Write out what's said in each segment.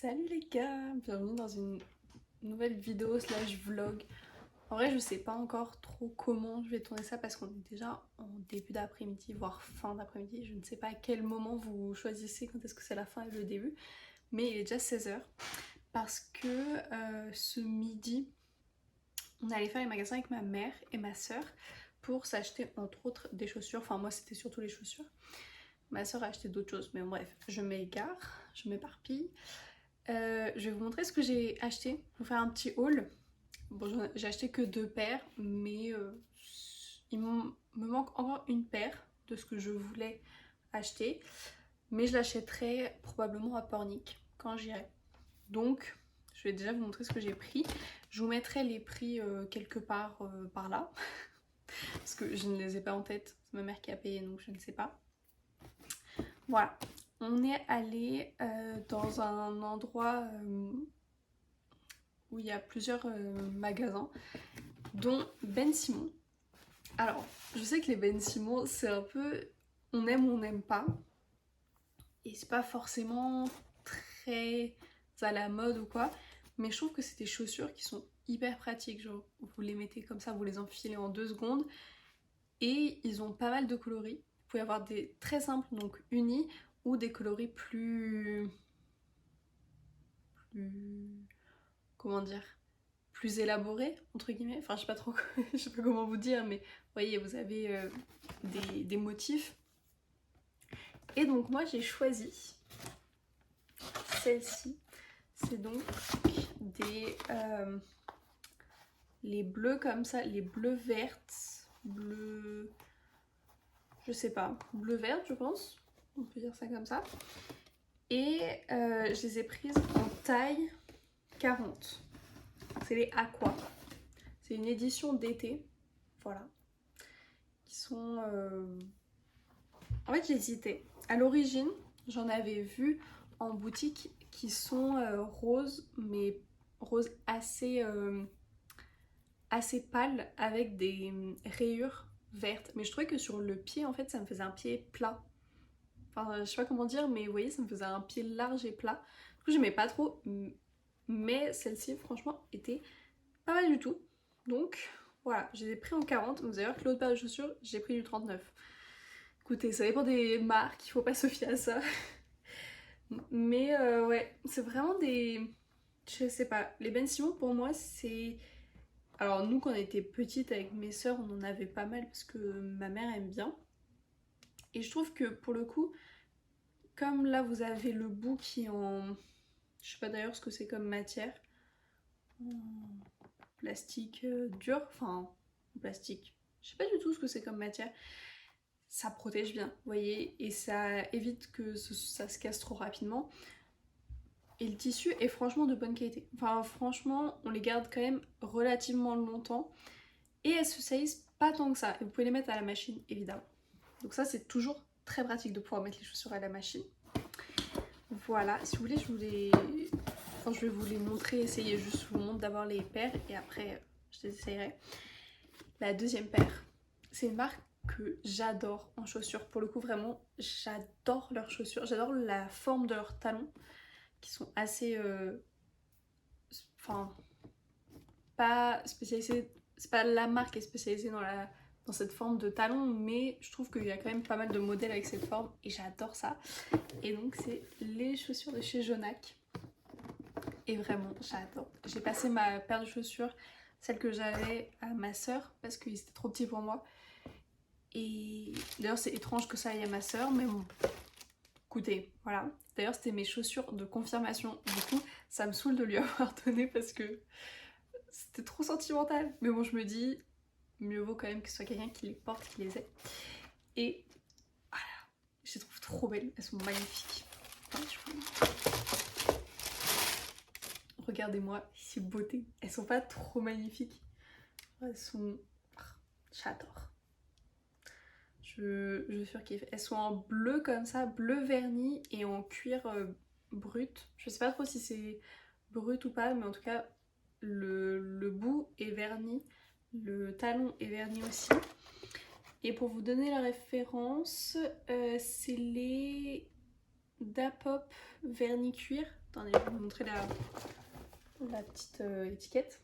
Salut les gars, bienvenue dans une nouvelle vidéo slash vlog. En vrai je sais pas encore trop comment je vais tourner ça parce qu'on est déjà en début d'après-midi, voire fin d'après-midi. Je ne sais pas à quel moment vous choisissez quand est-ce que c'est la fin et le début, mais il est déjà 16h parce que ce midi on allait faire les magasins avec ma mère et ma soeur pour s'acheter entre autres des chaussures. Enfin moi c'était surtout les chaussures. Ma soeur a acheté d'autres choses, mais bref, je m'égare, je m'éparpille. Je vais vous montrer ce que j'ai acheté. Je vais vous faire un petit haul. Bon, j'ai acheté que 2 paires, mais me manque encore une paire de ce que je voulais acheter. Mais je l'achèterai probablement à Pornic quand j'irai. Donc, je vais déjà vous montrer ce que j'ai pris. Je vous mettrai les prix quelque part par là. Parce que je ne les ai pas en tête. C'est ma mère qui a payé, donc je ne sais pas. Voilà. On est allé dans un endroit où il y a plusieurs magasins, dont Ben Simon. Alors, je sais que les Ben Simon, c'est un peu on aime ou on n'aime pas. Et c'est pas forcément très à la mode ou quoi. Mais je trouve que c'est des chaussures qui sont hyper pratiques. Genre, vous les mettez comme ça, vous les enfilez en 2 secondes. Et ils ont pas mal de coloris. Vous pouvez avoir des très simples, donc unis, ou des coloris plus... comment dire, plus élaborés entre guillemets, enfin je sais pas trop je sais pas comment vous dire, mais vous voyez vous avez des motifs. Et donc moi j'ai choisi celle-ci, c'est donc des les bleus comme ça, les bleus vertes, bleu je sais pas, bleu verte je pense, on peut dire ça comme ça. Et je les ai prises en taille 40. C'est les Aqua. C'est une édition d'été. Voilà. Qui sont... En fait, j'hésitais. À l'origine, j'en avais vu en boutique qui sont roses, mais roses assez pâles avec des rayures vertes. Mais je trouvais que sur le pied, en fait, ça me faisait un pied plat. Enfin, je sais pas comment dire, mais vous voyez, ça me faisait un pied large et plat. Du coup, j'aimais pas trop. Mais celle-ci, franchement, était pas mal du tout. Donc, voilà, je les ai pris en 40. Vous allez voir que l'autre paire de chaussures, j'ai pris du 39. Écoutez, ça dépend des marques, il faut pas se fier à ça. Mais ouais, c'est vraiment des... Je sais pas, les Ben Simon pour moi c'est... Alors nous quand on était petites avec mes sœurs on en avait pas mal parce que ma mère aime bien. Et je trouve que pour le coup, comme là vous avez le bout qui est en... Je sais pas d'ailleurs ce que c'est comme matière. Plastique dur, enfin plastique. Je sais pas du tout ce que c'est comme matière. Ça protège bien, vous voyez, et ça évite que ça se casse trop rapidement. Et le tissu est franchement de bonne qualité. Enfin franchement, on les garde quand même relativement longtemps. Et elles se salissent pas tant que ça. Et vous pouvez les mettre à la machine, évidemment. Donc ça, c'est toujours très pratique de pouvoir mettre les chaussures à la machine. Voilà, si vous voulez, enfin, je vais vous les montrer, essayer. Juste, je vous montre d'abord les paires et après, je les essayerai. La deuxième paire, c'est une marque que j'adore en chaussures. Pour le coup, vraiment, j'adore leurs chaussures. J'adore la forme de leurs talons qui sont assez... Enfin, pas spécialisés... C'est pas la marque qui est spécialisée dans cette forme de talon, mais je trouve qu'il y a quand même pas mal de modèles avec cette forme et j'adore ça. Et donc, c'est les chaussures de chez Jonac. Et vraiment, j'adore. J'ai passé ma paire de chaussures, celle que j'avais à ma soeur, parce qu'ils étaient trop petits pour moi. Et d'ailleurs c'est étrange que ça aille à ma soeur, mais bon, écoutez, voilà. D'ailleurs c'était mes chaussures de confirmation, du coup ça me saoule de lui avoir donné parce que c'était trop sentimental. Mais bon je me dis, mieux vaut quand même que ce soit quelqu'un qui les porte, qui les ait. Et voilà, je les trouve trop belles, elles sont magnifiques. Regardez-moi ces beautés, elles sont pas trop magnifiques. Elles sont... J'adore. Je surkiffe. Elles sont en bleu comme ça, bleu verni et en cuir brut. Je sais pas trop si c'est brut ou pas, mais en tout cas le bout est verni, le talon est verni aussi. Et pour vous donner la référence, c'est les Dapop vernis cuir. Attendez, je vais vous montrer la petite étiquette.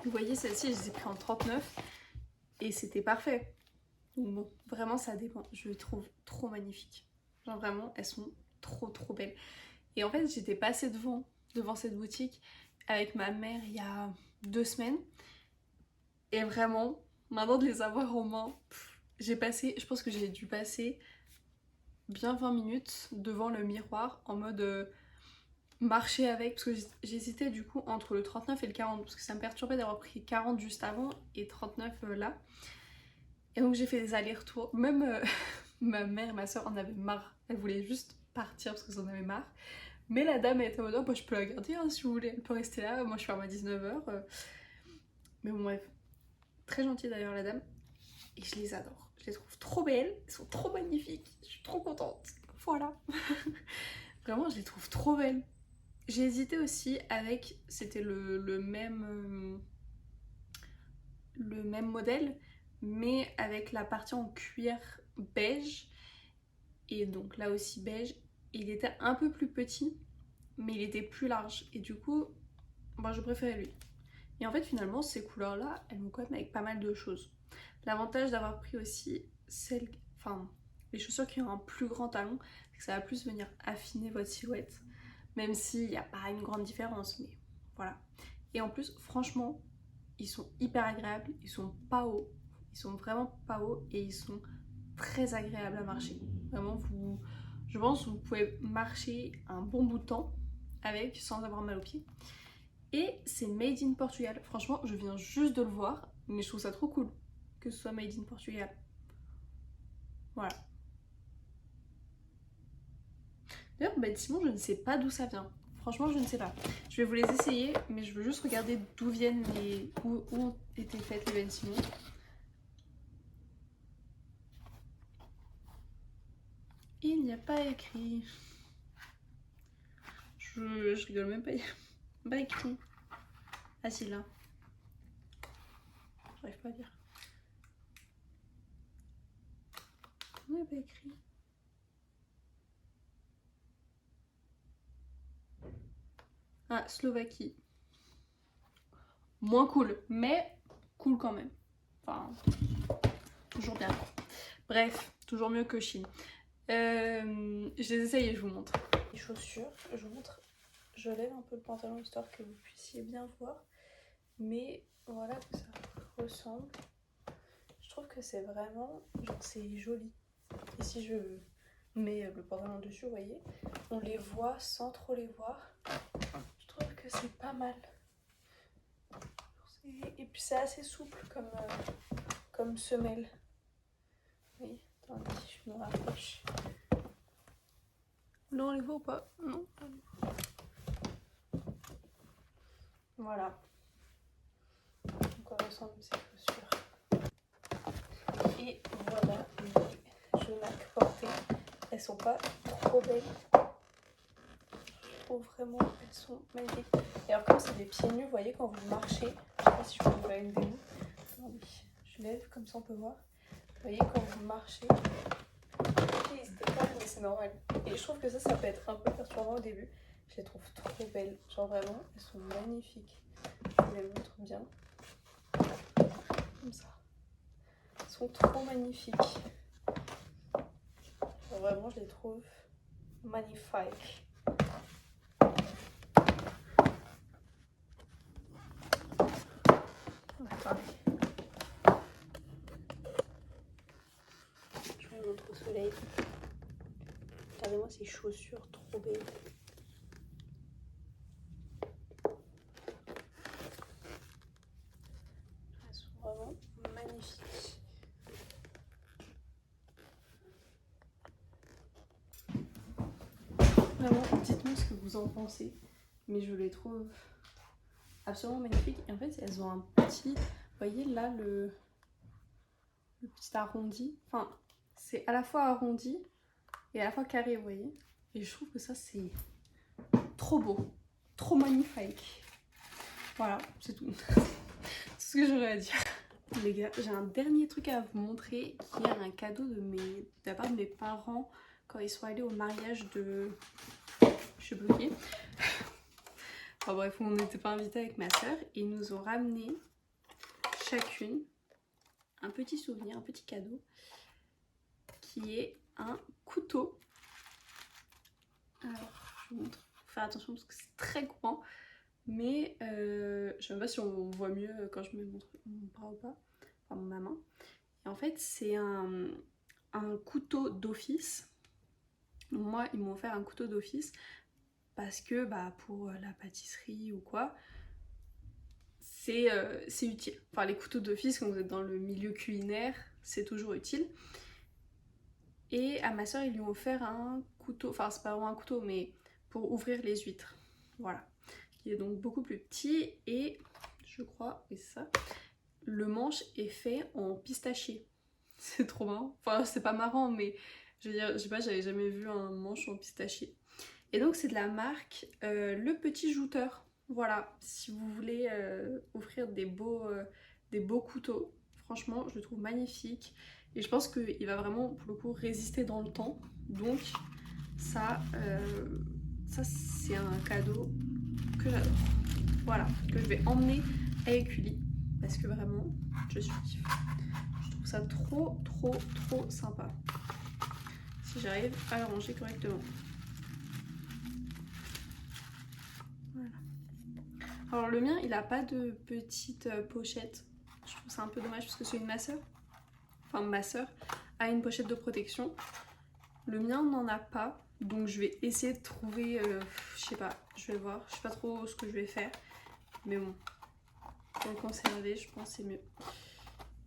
Vous voyez, celle-ci, je les ai pris en 39 et c'était parfait. Donc bon, vraiment ça dépend. Je les trouve trop magnifiques. Genre vraiment, elles sont trop belles. Et en fait, j'étais passée devant cette boutique avec ma mère il y a 2 semaines. Et vraiment, maintenant de les avoir en main, je pense que j'ai dû passer bien 20 minutes devant le miroir en mode marcher avec. Parce que j'hésitais du coup entre le 39 et le 40. Parce que ça me perturbait d'avoir pris 40 juste avant et 39 là. Et donc j'ai fait des allers-retours. Même ma mère et ma soeur en avaient marre. Elles voulaient juste partir parce qu'elles en avaient marre. Mais la dame elle était en mode, oh, bah, je peux la garder hein, si vous voulez. Elle peut rester là. Moi je ferme à 19h. Mais bon bref. Très gentille d'ailleurs la dame. Et je les adore. Je les trouve trop belles. Elles sont trop magnifiques. Je suis trop contente. Voilà. Vraiment je les trouve trop belles. J'ai hésité aussi avec... C'était le même modèle. Mais avec la partie en cuir beige. Et donc là aussi beige. Il était un peu plus petit, mais il était plus large. Et du coup, moi je préférais lui. Et en fait finalement ces couleurs là, elles vont quand même avec pas mal de choses. L'avantage d'avoir pris aussi les chaussures qui ont un plus grand talon, c'est que ça va plus venir affiner votre silhouette. Même s'il n'y a pas une grande différence, mais voilà. Et en plus, franchement, ils sont hyper agréables, ils sont pas hauts. Ils sont vraiment pas hauts et ils sont très agréables à marcher. Vraiment, je pense que vous pouvez marcher un bon bout de temps avec sans avoir mal aux pieds. Et c'est made in Portugal. Franchement, je viens juste de le voir, mais je trouve ça trop cool que ce soit made in Portugal. Voilà. D'ailleurs, Ben Simon, je ne sais pas d'où ça vient. Franchement, je ne sais pas. Je vais vous les essayer, mais je veux juste regarder d'où viennent où ont été faites les Ben Simon. Il n'y a pas écrit. Je rigole même pas. Il n'y a pas écrit. Ah si, là. J'arrive pas à lire. Il n'y a pas écrit. Ah, Slovaquie. Moins cool, mais cool quand même. Enfin, toujours bien. Bref, toujours mieux que Chine. Je les essaye et je vous montre. Les chaussures, je vous montre. Je lève un peu le pantalon histoire que vous puissiez bien voir. Mais voilà que ça ressemble. Je trouve que c'est vraiment, genre c'est joli. Et si je mets le pantalon dessus, vous voyez, on les voit sans trop les voir. Je trouve que c'est pas mal. Et puis c'est assez souple comme semelle. Oui, attendez, je me rapproche. Non, on les voit ou pas? Non. Voilà. Donc on ressemble ces chaussures. Et voilà les Jonac portées. Elles sont pas trop belles. Je trouve vraiment elles sont magnifiques. Et alors comme c'est des pieds nus, vous voyez quand vous marchez, je sais pas si je peux vous faire une démo. Attendez, je lève comme ça on peut voir. Vous voyez quand vous marchez, n'hésitez pas, mais c'est normal. Et je trouve que ça peut être un peu perturbant au début. Je les trouve trop belles. Genre vraiment, elles sont magnifiques. Je vous les montre bien. Comme ça. Elles sont trop magnifiques. Genre vraiment, je les trouve magnifiques. Attendez. Je vous les montre au soleil. Regardez-moi ces chaussures trop belles. Elles sont vraiment magnifiques. Vraiment, dites-moi ce que vous en pensez. Mais je les trouve absolument magnifiques. Et en fait, elles ont un petit... Vous voyez là, le petit arrondi. Enfin, c'est à la fois arrondi et à la fois carré, vous voyez. Et je trouve que ça, c'est trop beau. Trop magnifique. Voilà, c'est tout. Tout ce que j'aurais à dire. Les gars, j'ai un dernier truc à vous montrer qui est un cadeau de la part de mes parents quand ils sont allés au mariage de... Je suis bloquée. Enfin bref, on n'était pas invités avec ma soeur et ils nous ont ramené chacune un petit souvenir, un petit cadeau qui est un couteau. Alors, je vous montre. Faut faire attention parce que c'est très grand. Mais je sais même pas si on voit mieux quand je me montre mon bras ou pas. Enfin, ma main. Et en fait, c'est un couteau d'office. Moi, ils m'ont offert un couteau d'office parce que pour la pâtisserie ou quoi, c'est utile. Enfin, les couteaux d'office, quand vous êtes dans le milieu culinaire, c'est toujours utile. Et à ma soeur, ils lui ont offert un couteau, enfin c'est pas vraiment un couteau, mais pour ouvrir les huîtres. Voilà. Qui est donc beaucoup plus petit et je crois, oui c'est ça, le manche est fait en pistachier. C'est trop marrant. Enfin c'est pas marrant, mais je veux dire, je sais pas, j'avais jamais vu un manche en pistachier. Et donc c'est de la marque Le Petit Jouteur. Voilà, si vous voulez offrir des beaux couteaux, franchement je le trouve magnifique. Et je pense qu'il va vraiment pour le coup résister dans le temps. Donc ça c'est un cadeau que j'adore. Voilà, que je vais emmener à Écully. Parce que vraiment, je suis kiff. Je trouve ça trop sympa. Si j'arrive à le ranger correctement. Voilà. Alors le mien, il a pas de petite pochette. Je trouve ça un peu dommage parce que celui de ma soeur, enfin ma soeur, a une pochette de protection. Le mien n'en a pas. Donc je vais essayer de trouver, je sais pas, je vais voir. Je sais pas trop ce que je vais faire. Mais bon, pour le conserver, je pense que c'est mieux.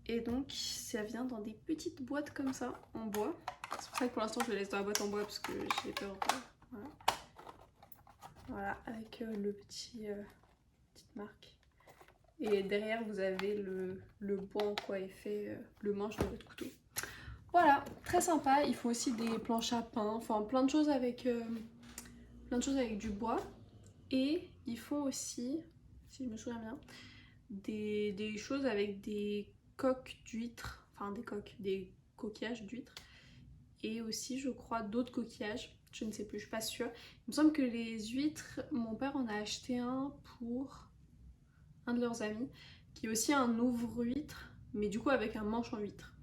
Et donc ça vient dans des petites boîtes comme ça, en bois. C'est pour ça que pour l'instant je le laisse dans la boîte en bois parce que j'ai peur. Voilà, voilà avec le petite marque. Et derrière vous avez le bois en quoi est fait le manche de votre couteau. Voilà, très sympa. Ils font aussi des planches à pain, enfin plein de choses avec du bois. Et ils font aussi, si je me souviens bien, des choses avec des coques d'huîtres, enfin des coquillages d'huîtres. Et aussi, je crois, d'autres coquillages. Je ne sais plus, je suis pas sûre. Il me semble que les huîtres, mon père en a acheté un pour un de leurs amis, qui est aussi un ouvre-huître, mais du coup avec un manche en huître.